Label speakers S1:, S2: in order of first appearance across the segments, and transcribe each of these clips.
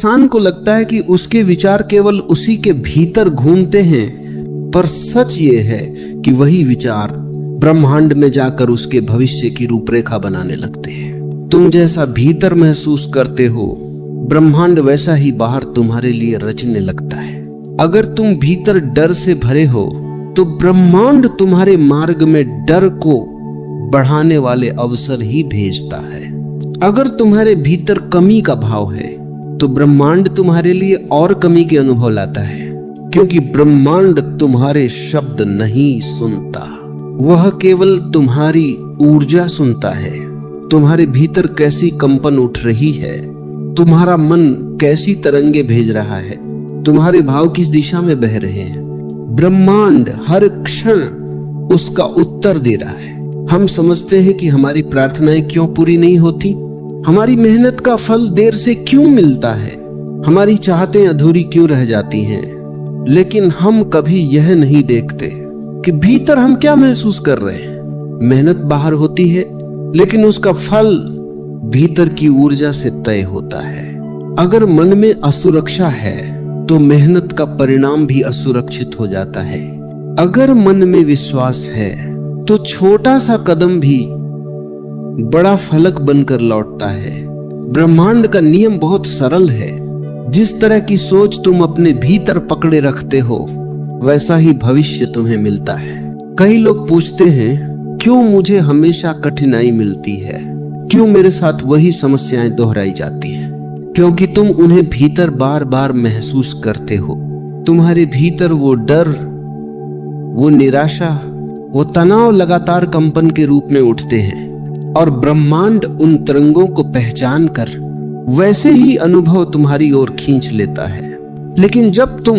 S1: इंसान को लगता है कि उसके विचार केवल उसी के भीतर घूमते हैं, पर सच ये है कि वही विचार ब्रह्मांड में जाकर उसके भविष्य की रूपरेखा बनाने लगते हैं। तुम जैसा भीतर महसूस करते हो, ब्रह्मांड वैसा ही बाहर तुम्हारे लिए रचने लगता है। अगर तुम भीतर डर से भरे हो तो ब्रह्मांड तुम्हारे मार्ग में डर को बढ़ाने वाले अवसर ही भेजता है। अगर तुम्हारे भीतर कमी का भाव है तो ब्रह्मांड तुम्हारे लिए और कमी के अनुभव लाता है, क्योंकि ब्रह्मांड तुम्हारे शब्द नहीं सुनता, वह केवल तुम्हारी ऊर्जा सुनता है। तुम्हारे भीतर कैसी कंपन उठ रही है, तुम्हारा मन कैसी तरंगे भेज रहा है, तुम्हारे भाव किस दिशा में बह रहे हैं, ब्रह्मांड हर क्षण उसका उत्तर दे रहा है। हम समझते हैं कि हमारी प्रार्थनाएं क्यों पूरी नहीं होती, हमारी मेहनत का फल देर से क्यों मिलता है, हमारी चाहतें अधूरी क्यों रह जाती हैं, लेकिन हम कभी यह नहीं देखते कि भीतर हम क्या महसूस कर रहे हैं। मेहनत बाहर होती है, लेकिन उसका फल भीतर की ऊर्जा से तय होता है। अगर मन में असुरक्षा है तो मेहनत का परिणाम भी असुरक्षित हो जाता है। अगर मन में विश्वास है तो छोटा सा कदम भी बड़ा फलक बनकर लौटता है। ब्रह्मांड का नियम बहुत सरल है। जिस तरह की सोच तुम अपने भीतर पकड़े रखते हो, वैसा ही भविष्य तुम्हें मिलता है। कई लोग पूछते हैं, क्यों मुझे हमेशा कठिनाई मिलती है, क्यों मेरे साथ वही समस्याएं दोहराई जाती हैं? क्योंकि तुम उन्हें भीतर बार बार महसूस करते हो। तुम्हारे भीतर वो डर, वो निराशा, वो तनाव लगातार कंपन के रूप में उठते हैं, और ब्रह्मांड उन तरंगों को पहचान कर वैसे ही अनुभव तुम्हारी ओर खींच लेता है। लेकिन जब तुम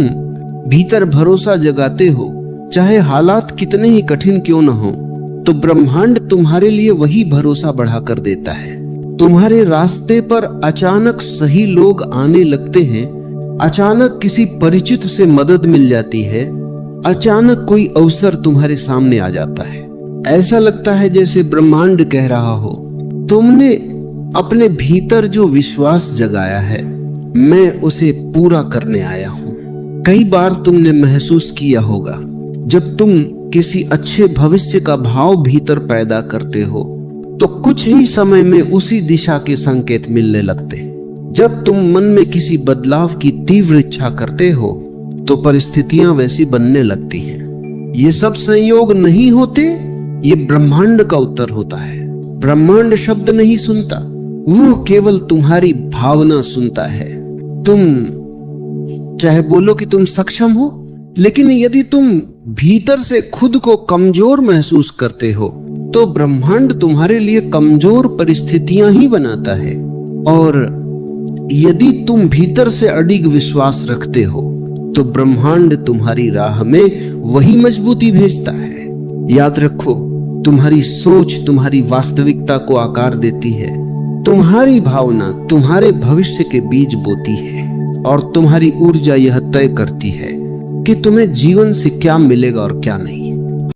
S1: भीतर भरोसा जगाते हो, चाहे हालात कितने ही कठिन क्यों न हो, तो ब्रह्मांड तुम्हारे लिए वही भरोसा बढ़ा कर देता है। तुम्हारे रास्ते पर अचानक सही लोग आने लगते हैं, अचानक किसी परिचित से मदद मिल जाती है, अचानक कोई अवसर तुम्हारे सामने आ जाता है। ऐसा लगता है जैसे ब्रह्मांड कह रहा हो, तुमने अपने भीतर जो विश्वास जगाया है, मैं उसे पूरा करने आया हूं। कई बार तुमने महसूस किया होगा, जब तुम किसी अच्छे भविष्य का भाव भीतर पैदा करते हो तो कुछ ही समय में उसी दिशा के संकेत मिलने लगते। जब तुम मन में किसी बदलाव की तीव्र इच्छा करते हो तो परिस्थितियां वैसी बनने लगती हैं। ये सब संयोग नहीं होते, ये ब्रह्मांड का उत्तर होता है। ब्रह्मांड शब्द नहीं सुनता, वो केवल तुम्हारी भावना सुनता है। तुम चाहे बोलो कि तुम सक्षम हो, लेकिन यदि तुम भीतर से खुद को कमजोर महसूस करते हो तो ब्रह्मांड तुम्हारे लिए कमजोर परिस्थितियां ही बनाता है। और यदि तुम भीतर से अडिग विश्वास रखते हो तो ब्रह्मांड तुम्हारी राह में वही मजबूती भेजता है। याद रखो, तुम्हारी सोच तुम्हारी वास्तविकता को आकार देती है। तुम्हारी भावना तुम्हारे भविष्य के बीज बोती है, और तुम्हारी ऊर्जा यह तय करती है कि तुम्हें जीवन से क्या मिलेगा और क्या नहीं।